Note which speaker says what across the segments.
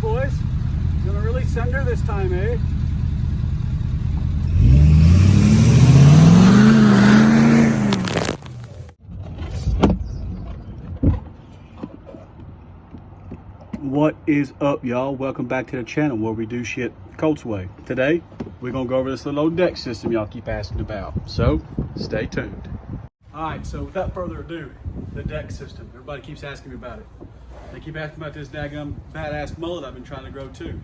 Speaker 1: boys. Gonna really send her this time, eh? What is up, y'all? Welcome back to the channel where we do shit Colts way. Today, we're gonna go over this little old deck system y'all keep asking about. So, stay tuned. All right, so without further ado, the deck system. Everybody keeps asking me about it. They keep asking about this daggum badass mullet I've been trying to grow too.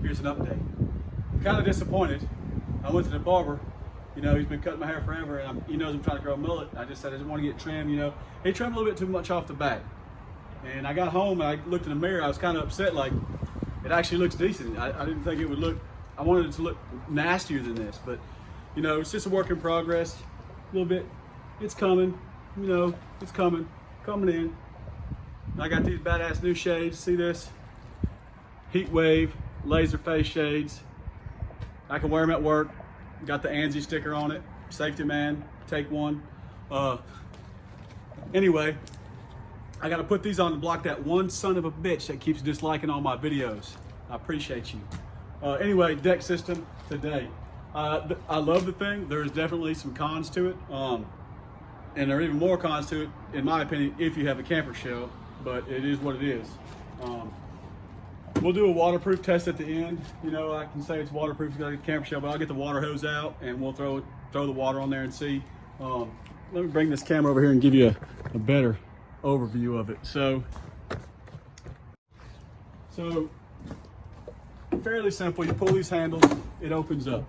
Speaker 1: Here's an update. I'm kind of disappointed. I went to the barber. You know, he's been cutting my hair forever, and he knows I'm trying to grow a mullet. I just said I just want to get trimmed. You know, he trimmed a little bit too much off the back. And I got home and I looked in the mirror. I was kind of upset. Like, it actually looks decent. I didn't think it would look. I wanted it to look nastier than this, but you know, it's just a work in progress. A little bit. It's coming. You know, it's coming in. I got these badass new shades. See this? Heat wave, laser face shades. I can wear them at work. Got the ANSI sticker on it. Safety man, take one. Anyway, I got to put these on to block that one son of a bitch that keeps disliking all my videos. I appreciate you. Anyway, deck system today. I love the thing. There's definitely some cons to it. And there are even more cons to it, in my opinion, if you have a camper shell. But it is what it is. We'll do a waterproof test at the end. You know, I can say it's waterproof because I get a camper shell, but I'll get the water hose out and we'll throw the water on there and see. Let me bring this camera over here and give you a better overview of it. So fairly simple. You pull these handles, it opens up.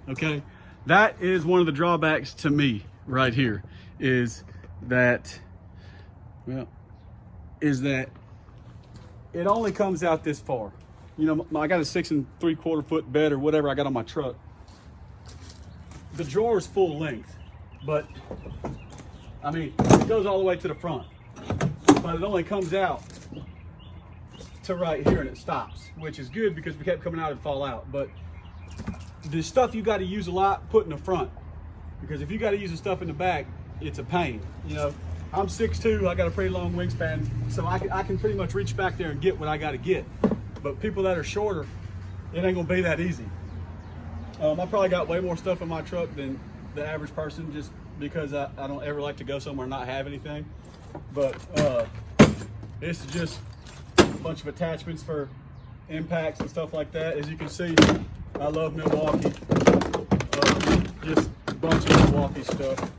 Speaker 1: Okay, that is one of the drawbacks to me right here. Is that it only comes out this far. You know, I got a 6 3/4 foot bed or whatever I got on my truck. The drawer is full length, but I mean, it goes all the way to the front, but it only comes out to right here and it stops, which is good because we kept coming out and fall out. But the stuff you got to use a lot, put in the front, because if you got to use the stuff in the back, it's a pain. You know, I'm 6'2", I got a pretty long wingspan, so I can pretty much reach back there and get what I got to get. But people that are shorter, it ain't gonna be that easy. I probably got way more stuff in my truck than the average person, just because I don't ever like to go somewhere and not have anything. But this is just a bunch of attachments for impacts and stuff like that. As you can see, I love Milwaukee. Just a bunch of Milwaukee stuff.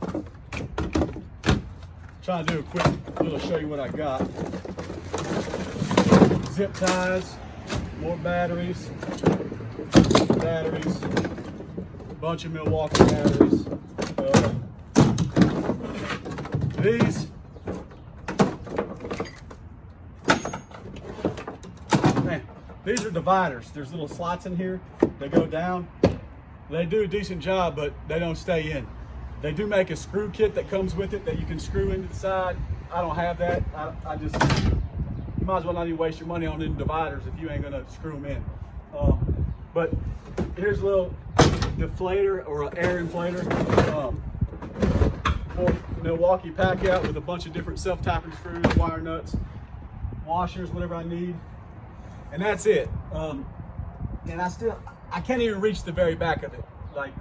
Speaker 1: Trying to do a quick little show you what I got. Zip ties, more batteries, a bunch of Milwaukee batteries. These are dividers. There's little slots in here. They go down. They do a decent job, but they don't stay in. They do make a screw kit that comes with it that you can screw into the side. I don't have that. I just, you might as well not even waste your money on them dividers if you ain't gonna screw them in. But here's a little deflator or an air inflator for Milwaukee pack out with a bunch of different self-tapping screws, wire nuts, washers, whatever I need. And that's it. And I can't even reach the very back of it. Like,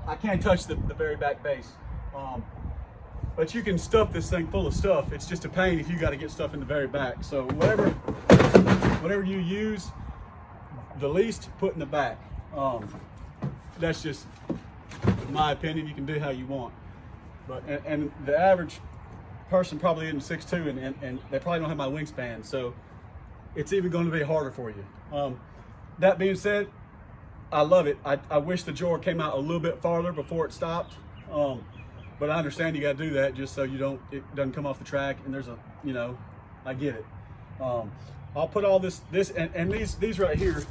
Speaker 1: I can't touch the very back base. But you can stuff this thing full of stuff. It's just a pain if you got to get stuff in the very back. So whatever you use, the least, put in the back. That's just my opinion. You can do how you want. But and the average person probably isn't 6'2", and they probably don't have my wingspan. So it's even going to be harder for you. That being said, I love it. I wish the drawer came out a little bit farther before it stopped. But I understand you got to do that just so it doesn't come off the track. And there's a, you know, I get it. I'll put all this and these right here.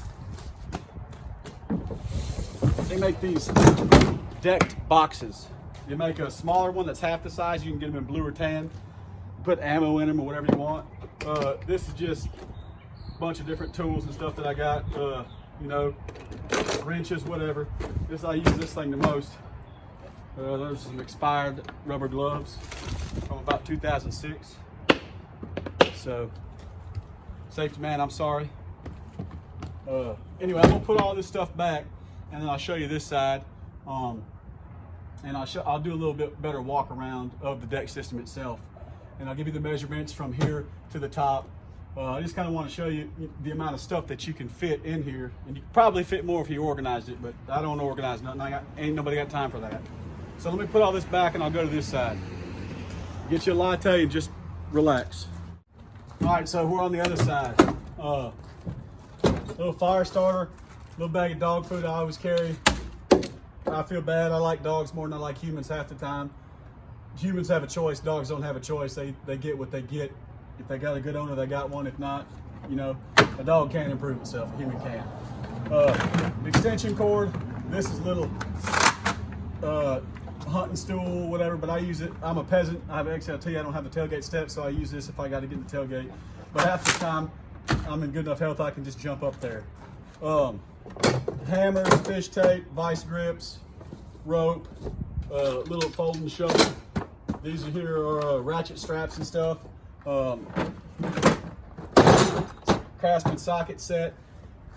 Speaker 1: They make these decked boxes. You make a smaller one that's half the size. You can get them in blue or tan. Put ammo in them or whatever you want. This is just a bunch of different tools and stuff that I got. You know, wrenches, whatever. I use this thing the most. There's some expired rubber gloves from about 2006. So Safety man, I'm sorry. Anyway, I'm gonna put all this stuff back, and then I'll show you this side. And I'll do a little bit better walk around of the deck system itself. And I'll give you the measurements from here to the top. I just kind of want to show you the amount of stuff that you can fit in here. And you could probably fit more if you organized it, but I don't organize nothing. Ain't nobody got time for that. So let me put all this back and I'll go to this side. Get you a latte and just relax. All right, so we're on the other side. Little fire starter, little bag of dog food I always carry. I feel bad. I like dogs more than I like humans half the time. Humans have a choice. Dogs don't have a choice. They get what they get. If they got a good owner, they got one. If not, you know, a dog can't improve itself. A human can. The extension cord. This is little hunting stool, whatever. But I use it. I'm a peasant. I have an XLT. I don't have the tailgate steps, so I use this if I got to get in the tailgate. But half the time, I'm in good enough health I can just jump up there. Hammers, fish tape, vice grips, rope, little folding shovel. These are here are ratchet straps and stuff. Craftsman socket set.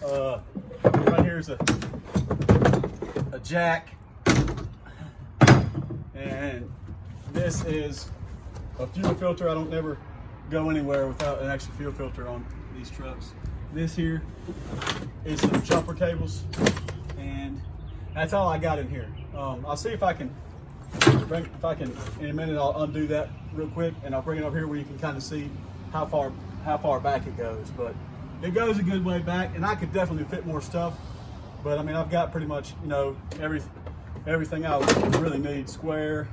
Speaker 1: Right here is a jack, and this is a fuel filter. I don't never go anywhere without an extra fuel filter on these trucks. This here is some jumper cables, and that's all I got in here. I'll see if I can in a minute. I'll undo that real quick, and I'll bring it over here where you can kind of see how far back it goes. But it goes a good way back, and I could definitely fit more stuff. But I mean, I've got pretty much, you know, everything I really need. Square,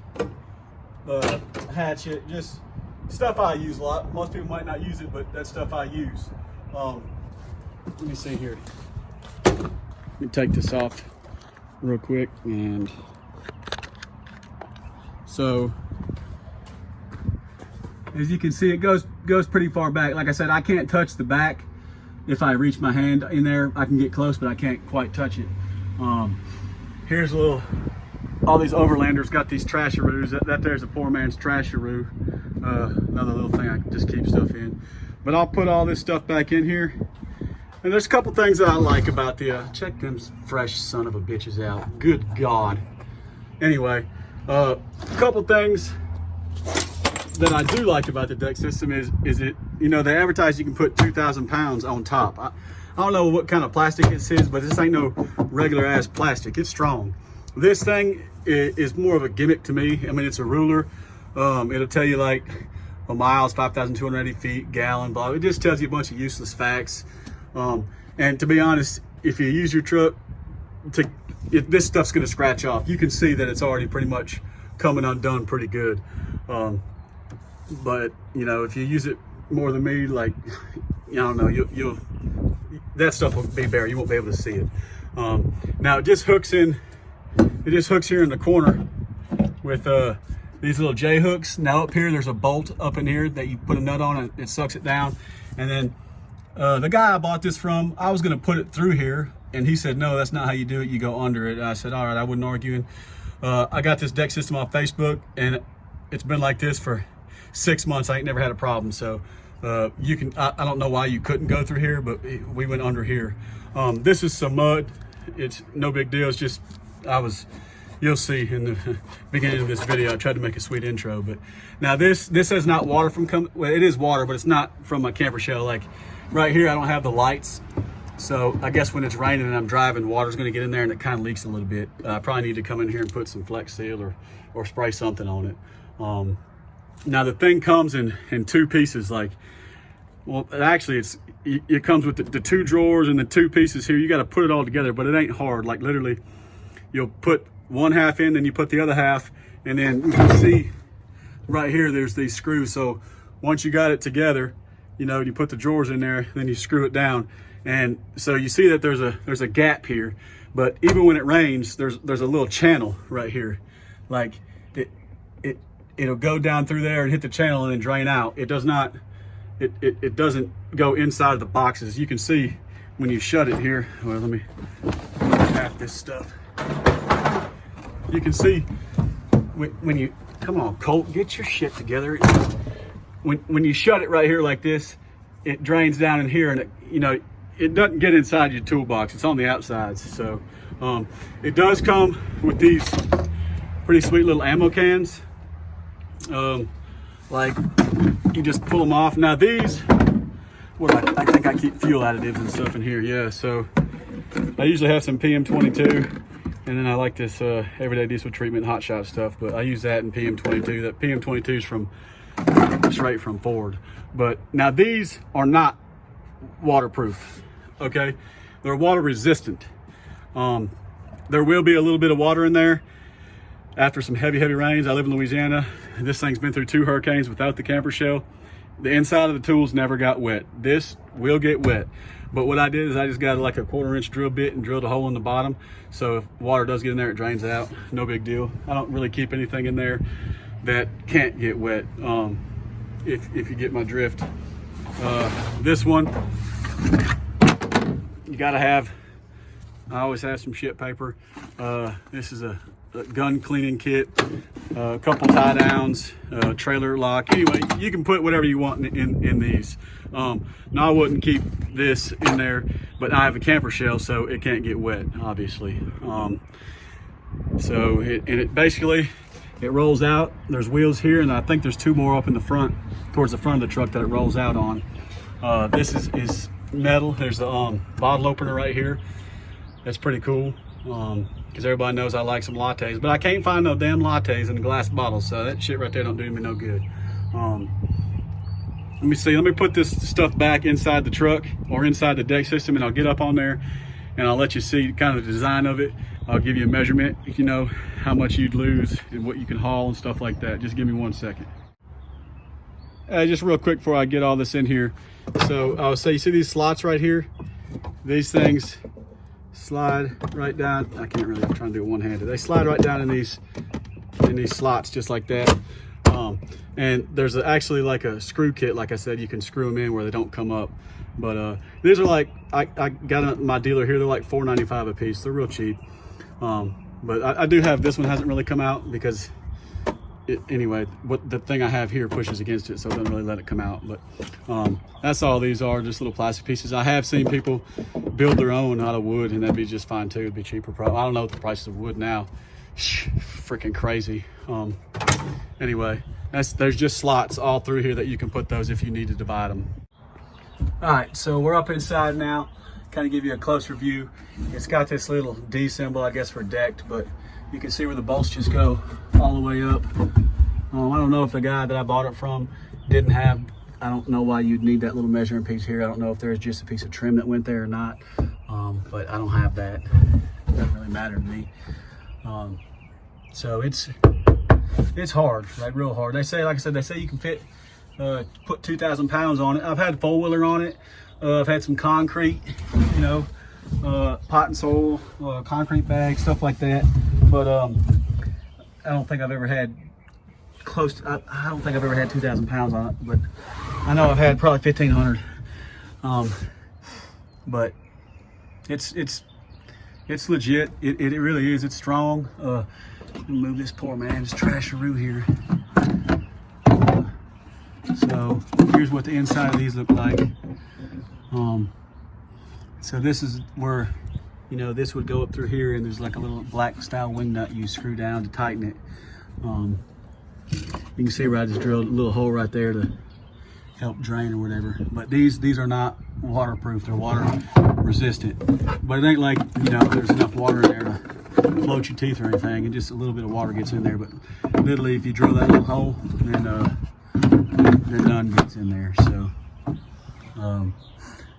Speaker 1: hatchet, just stuff I use a lot. Most people might not use it, but that's stuff I use. Let me see here. Let me take this off real quick. And so as you can see, it goes pretty far back. Like I said, I can't touch the back. If I reach my hand in there, I can get close, but I can't quite touch it. Here's a little, all these overlanders got these trasharoos. That there's a poor man's trasharoo. Another little thing I can just keep stuff in. But I'll put all this stuff back in here. And there's a couple things that I like about the, check them fresh son of a bitches out. Good God. Anyway, a couple things that I do like about the deck system is it, you know, they advertise you can put 2,000 pounds on top. I don't know what kind of plastic this is, but this ain't no regular ass plastic. It's strong. This thing is more of a gimmick to me. I mean, it's a ruler. It'll tell you like a mile is 5,280 feet, gallon, blah. It just tells you a bunch of useless facts. And to be honest, if you use your truck, this stuff's gonna scratch off. You can see that it's already pretty much coming undone pretty good. But you know, if you use it more than me, like, I don't know, you'll that stuff will be bare. You won't be able to see it. Now it just hooks in. It just hooks here in the corner with these little J hooks. Now up here, there's a bolt up in here that you put a nut on and it sucks it down. And then the guy I bought this from, I was gonna put it through here, and he said, no, that's not how you do it. You go under it. And I said, all right, I wasn't arguing. I got this deck system off Facebook, and it's been like this for 6 months. I ain't never had a problem. So you can, I don't know why you couldn't go through here, but we went under here. This is some mud. It's no big deal. It's just, you'll see in the beginning of this video, I tried to make a sweet intro. But now this is not water from coming, well, it is water, but it's not from my camper shell. Like right here, I don't have the lights. So I guess when it's raining and I'm driving, water's gonna get in there and it kind of leaks a little bit. I probably need to come in here and put some Flex Seal or spray something on it. Now the thing comes in two pieces. Like, well, actually it comes with the two drawers and the two pieces here. You got to put it all together, but it ain't hard. Like literally, you'll put one half in, then you put the other half, and then you can see right here, there's these screws. So once you got it together, you know, you put the drawers in there, then you screw it down. And so you see that there's a gap here, but even when it rains, there's a little channel right here. Like it'll go down through there and hit the channel and then drain out. It does not, it doesn't go inside of the boxes. You can see when you shut it here. Well, let me tap this stuff. You can see when you, come on, Colt, get your shit together. When you shut it right here like this, it drains down in here, and it, you know, it doesn't get inside your toolbox. It's on the outsides. So it does come with these pretty sweet little ammo cans. Like you just pull them off. Now these, I think I keep fuel additives and stuff in here. Yeah, so I usually have some PM22, and then I like this everyday diesel treatment hot shot stuff, but I use that in PM22. That PM22 is from straight from Ford. But now these are not waterproof, okay? They're water resistant. There will be a little bit of water in there after some heavy rains. I live in Louisiana. This thing's been through 2 hurricanes without the camper shell. The inside of the tools never got wet. This will get wet. But what I did is I just got like a 1/4-inch drill bit and drilled a hole in the bottom. So if water does get in there, it drains out. No big deal. I don't really keep anything in there that can't get wet, if you get my drift. This one, you gotta have, I always have some shit paper. This is a gun cleaning kit, a couple tie downs, trailer lock. Anyway, you can put whatever you want in these. Now I wouldn't keep this in there, but I have a camper shell, so it can't get wet, obviously. So it basically, it rolls out. There's wheels here, and I think there's 2 more up in the front, towards the front of the truck that it rolls out on. This is metal. There's the bottle opener right here. That's pretty cool, because everybody knows I like some lattes, but I can't find no damn lattes in the glass bottles, so that shit right there don't do me no good. Let me see, let me put this stuff back inside the truck or inside the deck system, and I'll get up on there and I'll let you see kind of the design of it. I'll give you a measurement, you know, how much you'd lose and what you can haul and stuff like that. Just give me 1 second. Just real quick before I get all this in here. So you see these slots right here? These things slide right down. I can't really, I'm trying to do it one-handed. They slide right down in these slots just like that. And there's actually like a screw kit, like I said, you can screw them in where they don't come up. But these are like, I got them at my dealer here, they're like $4.95 a piece. They're real cheap. But I do have, this one hasn't really come out because anyway, the thing I have here pushes against it, so it doesn't really let it come out. But that's all these are, just little plastic pieces. I have seen people build their own out of wood, and that'd be just fine too. It'd be cheaper. I don't know what the prices of wood now. Freaking crazy. Anyway, there's just slots all through here that you can put those if you need to divide them. All right, so we're up inside now. Kind of give you a closer view. It's got this little D symbol, I guess, for decked, but you can see where the bolts just go all the way up. I don't know if the guy that I bought it from didn't have, I don't know why you'd need that little measuring piece here. I don't know if there's just a piece of trim that went there or not, but I don't have that. It doesn't really matter to me. So it's hard, like real hard. They say, like I said, they say you can fit, put 2,000 pounds on it. I've had 4-wheeler on it. I've had some concrete, you know, pot and soil, concrete bags, stuff like that. But I don't think I've ever had close to, I don't think I've ever had 2,000 pounds on it, but I know I've had probably 1,500. But it's legit. It really is. It's strong. Let me move this poor man's trasharoo here. So here's what the inside of these look like. So this is where, you know, this would go up through here, and there's like a little black style wing nut you screw down to tighten it. You can see where I just drilled a little hole right there to help drain or whatever. But these are not waterproof. They're water resistant. But it ain't like, you know, there's enough water in there to float your teeth or anything, and just a little bit of water gets in there. But literally, if you drill that little hole, then none gets in there. So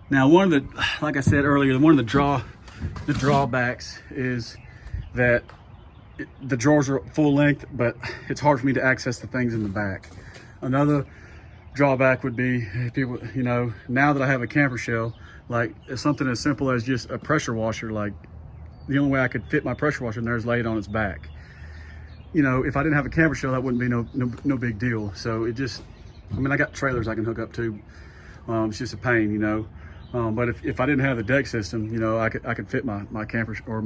Speaker 1: now one of the, like I said earlier, one of the drawbacks is that the drawers are full length, but it's hard for me to access the things in the back. Another drawback would be, people, you know, now that I have a camper shell, like something as simple as just a pressure washer, like the only way I could fit my pressure washer in there is lay it on its back. You know, if I didn't have a camper shell, that wouldn't be no big deal. So it just, I mean, I got trailers I can hook up to. It's just a pain, you know. But if I didn't have the deck system, you know, I could fit my camper or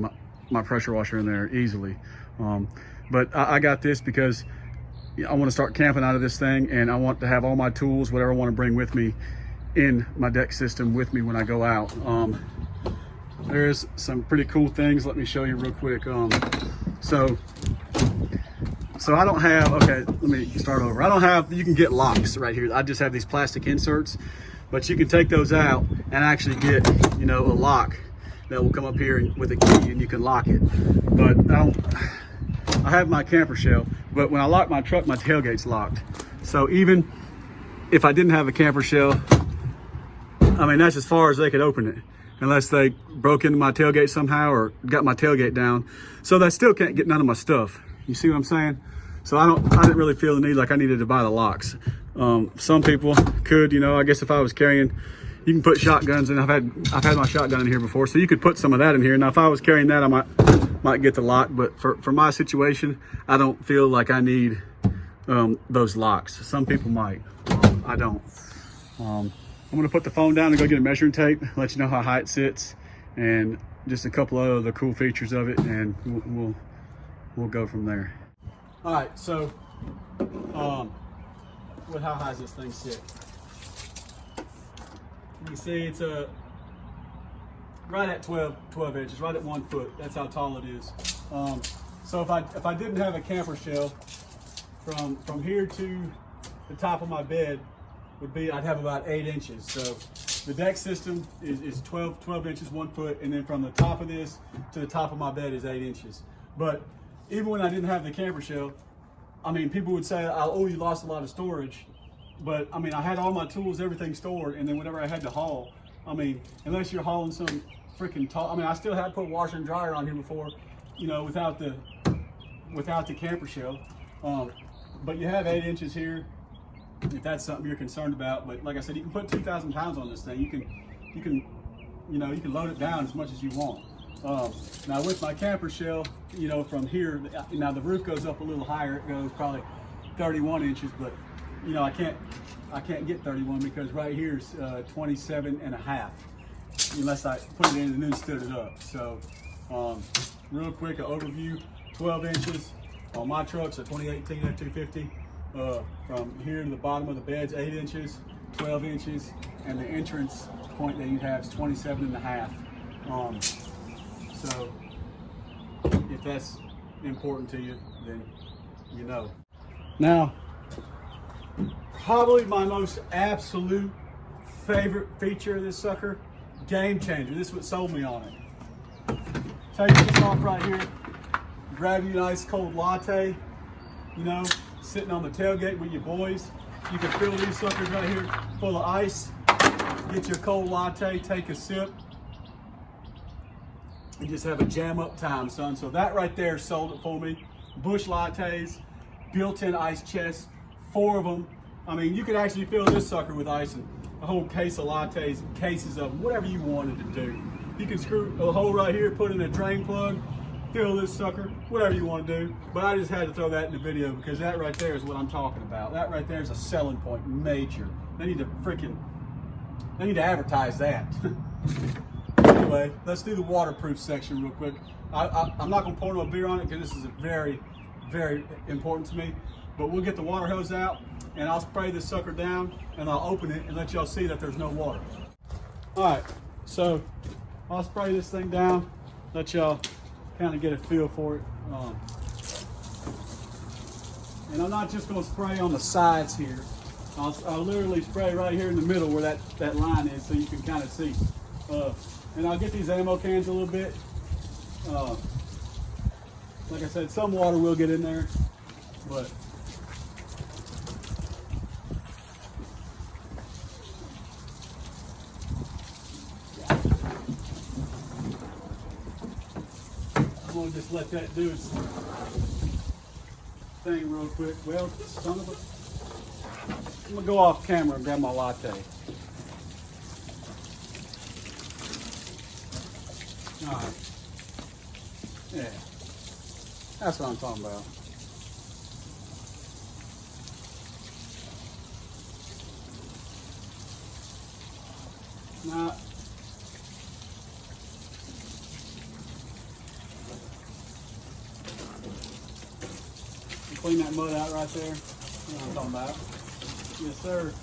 Speaker 1: my pressure washer in there easily. But I got this because I want to start camping out of this thing, and I want to have all my tools, whatever I want to bring with me, in my deck system with me when I go out. There's some pretty cool things. Let me show you real quick. So I don't have, okay, let me start over. I don't have, you can get locks right here. I just have these plastic inserts, but you can take those out and actually get, you know, a lock that will come up here with a key and you can lock it. But I have my camper shell, but when I lock my truck, my tailgate's locked. So even if I didn't have a camper shell, I mean, that's as far as they could open it, unless they broke into my tailgate somehow or got my tailgate down. So they still can't get none of my stuff. You see what I'm saying? So I didn't really feel the need like I needed to buy the locks. Some people could, you know, I guess if I was carrying, you can put shotguns in. I've had my shotgun in here before, so you could put some of that in here. Now, if I was carrying that, I might get the lock, but for my situation, I don't feel like I need those locks. Some people might. I don't. I'm gonna put the phone down and go get a measuring tape, let you know how high it sits, and just a couple of other cool features of it, and we'll go from there. All right, so how high does this thing sit? You can see it's right at 12 inches, right at 1 foot. That's how tall it is. So if I didn't have a camper shell, from here to the top of my bed I'd have about 8 inches. So the deck system is 12 inches, 1 foot, and then from the top of this to the top of my bed is 8 inches. But even when I didn't have the camper shell, I mean, people would say, oh, you lost a lot of storage. But I mean, I had all my tools, everything stored, and then whenever I had to haul, I mean, unless you're hauling some freaking tall, I mean, I still had put washer and dryer on here before, you know, without the camper shell. But you have 8 inches here, if that's something you're concerned about. But like I said, you can put 2,000 pounds on this thing. You can load it down as much as you want. Now with my camper shell, you know, from here, now the roof goes up a little higher. It goes probably 31 inches, but you know, I can't get 31 because right here is 27 and a half, unless I put it in and then stood it up. So real quick, an overview, 12 inches on my trucks, a 2018 F-250. From here to the bottom of the bed's 8 inches, 12 inches, and the entrance point that you have is 27 and a half. So if that's important to you, then you know. Now, probably my most absolute favorite feature of this sucker, game changer. This is what sold me on it. Take this off right here, grab you a nice cold latte, you know, sitting on the tailgate with your boys. You can fill these suckers right here full of ice, get your cold latte, take a sip, and just have a jam up time, son. So that right there sold it for me. Bush lattes, built-in ice chest, 4 of them. I mean, you could actually fill this sucker with ice and a whole case of lattes, cases of them, whatever you wanted to do. You can screw a hole right here, put in a drain plug, fill this sucker, whatever you want to do. But I just had to throw that in the video because that right there is what I'm talking about. That right there is a selling point, major. They need to advertise that. Anyway, let's do the waterproof section real quick. I'm not gonna pour no beer on it because this is very, very important to me. But we'll get the water hose out and I'll spray this sucker down and I'll open it and let y'all see that there's no water. All right, so I'll spray this thing down, let y'all kind of get a feel for it. And I'm not just gonna spray on the sides here. I'll literally spray right here in the middle where that line is so you can kind of see. And I'll get these ammo cans a little bit. Like I said, some water will get in there, but I'm gonna just let that do its thing real quick. Well, son of a, I'm gonna go off camera and grab my latte. All right. Yeah, that's what I'm talking about. Now, clean that mud out right there. You know what I'm talking about. Yes, sir.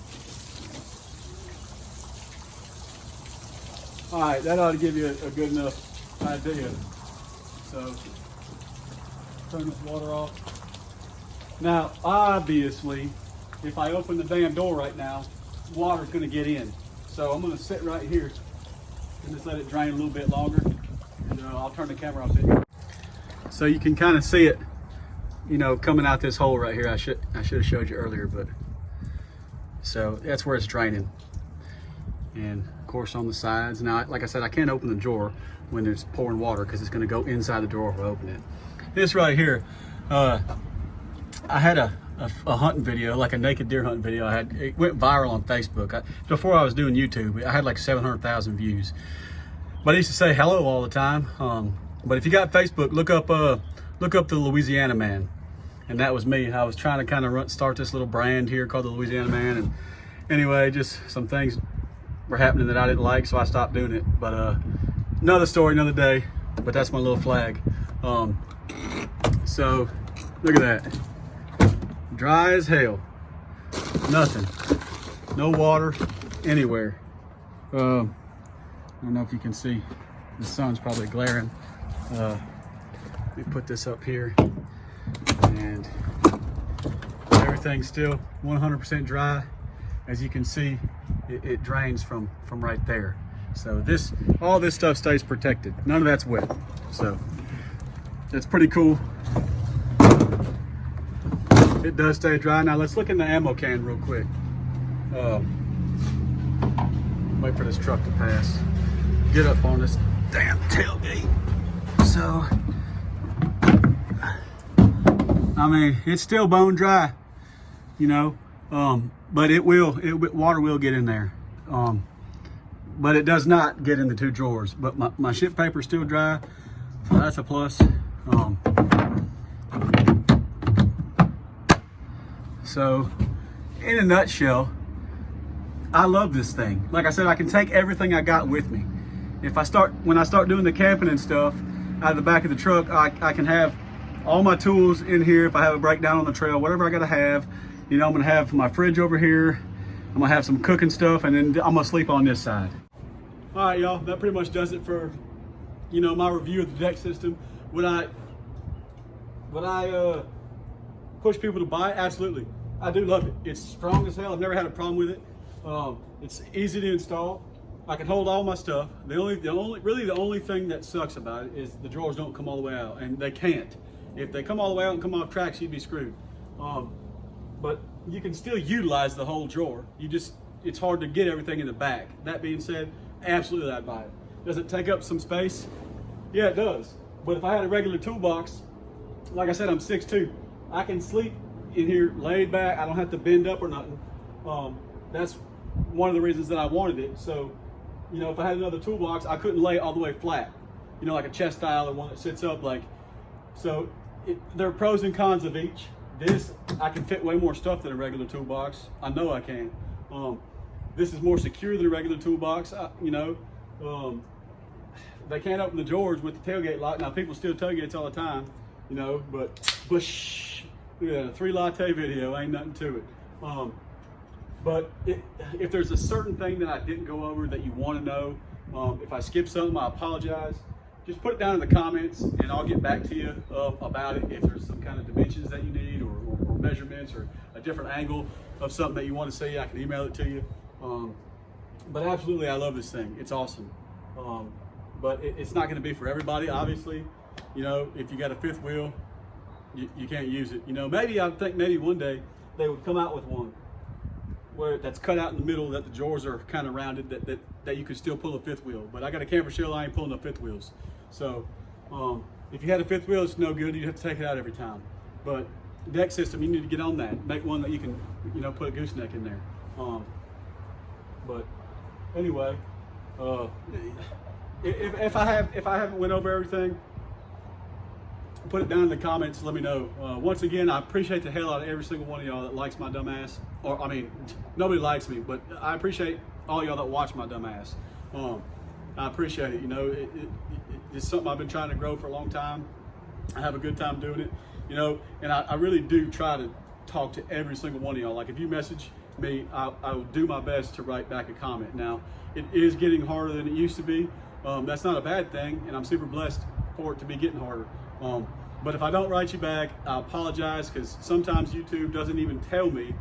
Speaker 1: All right, that ought to give you a good enough idea. So turn this water off. Now, obviously, if I open the damn door right now, water's gonna get in. So I'm gonna sit right here and just let it drain a little bit longer. And I'll turn the camera off here. So you can kind of see it, you know, coming out this hole right here. I should have showed you earlier, but so that's where it's draining. And of course on the sides. Now, like I said, I can't open the drawer when there's pouring water because it's gonna go inside the drawer if I open it. This right here, I had a hunting video, like a naked deer hunting video. It went viral on Facebook. Before I was doing YouTube, I had like 700,000 views. But I used to say hello all the time. But if you got Facebook, look up the Louisiana Man, and that was me. I was trying to kind of start this little brand here called the Louisiana Man, and anyway, just some things were happening that I didn't like, so I stopped doing it. But another story, another day. But that's my little flag. So look at that. Dry as hell. Nothing. No water anywhere. I don't know if you can see. The sun's probably glaring. Let me put this up here. And everything's still 100% dry. As you can see, it drains from right there. So all this stuff stays protected. None of that's wet. So that's pretty cool. It does stay dry. Now let's look in the ammo can real quick. Wait for this truck to pass. Get up on this damn tailgate. So, I mean, it's still bone dry, you know, but water will get in there. But it does not get in the two drawers. But my ship paper's still dry, so that's a plus. So, in a nutshell, I love this thing. Like I said, I can take everything I got with me. When I start doing the camping and stuff out of the back of the truck, I can have all my tools in here. If I have a breakdown on the trail, whatever I gotta have, you know, I'm gonna have my fridge over here. I'm gonna have some cooking stuff, and then I'm gonna sleep on this side. All right, y'all, that pretty much does it for, you know, my review of the deck system. Would I push people to buy it? Absolutely. I do love it. It's strong as hell. I've never had a problem with it. It's easy to install. I can hold all my stuff. The only thing that sucks about it is the drawers don't come all the way out, and they can't. If they come all the way out and come off tracks, you'd be screwed. But you can still utilize the whole drawer. It's hard to get everything in the back. That being said, absolutely I'd buy it. Does it take up some space? Yeah, it does. But if I had a regular toolbox, like I said, I'm 6'2". I can sleep in here laid back. I don't have to bend up or nothing. That's one of the reasons that I wanted it. So, you know, if I had another toolbox, I couldn't lay all the way flat, you know, like a chest style or one that sits up like. So there are pros and cons of each. This, I can fit way more stuff than a regular toolbox. I know I can. This is more secure than a regular toolbox. You know, they can't open the drawers with the tailgate lock. Now people steal tailgates all the time, you know, but bush, look at that, a 3 latte video, ain't nothing to it. But if there's a certain thing that I didn't go over that you want to know, if I skip something, I apologize. Just put it down in the comments and I'll get back to you about it. If there's some kind of dimensions that you need or measurements or a different angle of something that you want to see, I can email it to you. But absolutely, I love this thing. It's awesome. But it's not going to be for everybody, obviously. You know, if you got a 5th wheel, you can't use it. You know, I think maybe one day they would come out with one where that's cut out in the middle, that the drawers are kind of rounded, that you could still pull a 5th wheel. But I got a camper shell, I ain't pulling no 5th wheels. So if you had a 5th wheel, it's no good. You'd have to take it out every time. But deck system, you need to get on that. Make one that you can, you know, put a gooseneck in there. But anyway, if I haven't went over everything, put it down in the comments. Let me know. Once again, I appreciate the hell out of every single one of y'all that likes my dumb ass. Or, I mean, nobody likes me, but I appreciate all y'all that watch my dumb ass. I appreciate it. You know, it's something I've been trying to grow for a long time. I have a good time doing it. You know, and I really do try to talk to every single one of y'all. Like if you message me, I will do my best to write back a comment. Now, it is getting harder than it used to be. That's not a bad thing, and I'm super blessed for it to be getting harder. But if I don't write you back, I apologize, because sometimes YouTube doesn't even tell me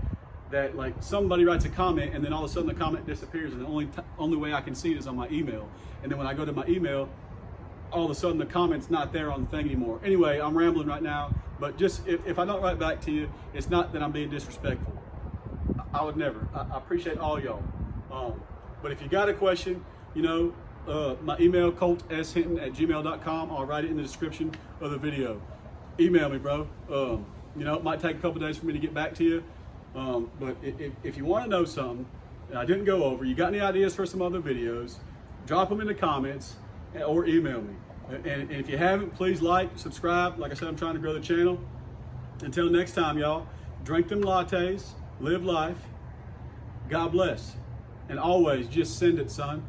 Speaker 1: that, like, somebody writes a comment and then all of a sudden the comment disappears, and the only way I can see it is on my email. And then when I go to my email, all of a sudden the comment's not there on the thing anymore. Anyway, I'm rambling right now, but just if I don't write back to you, it's not that I'm being disrespectful. I would never. I appreciate all y'all. But if you got a question, you know, my email, coltshinton@gmail.com. I'll write it in the description of the video. Email me, bro. You know, it might take a couple days for me to get back to you. But if you want to know something that I didn't go over, you got any ideas for some other videos, drop them in the comments or email me. And if you haven't, please like, subscribe. Like I said, I'm trying to grow the channel. Until next time, y'all, drink them lattes, live life, God bless. And always just send it, son.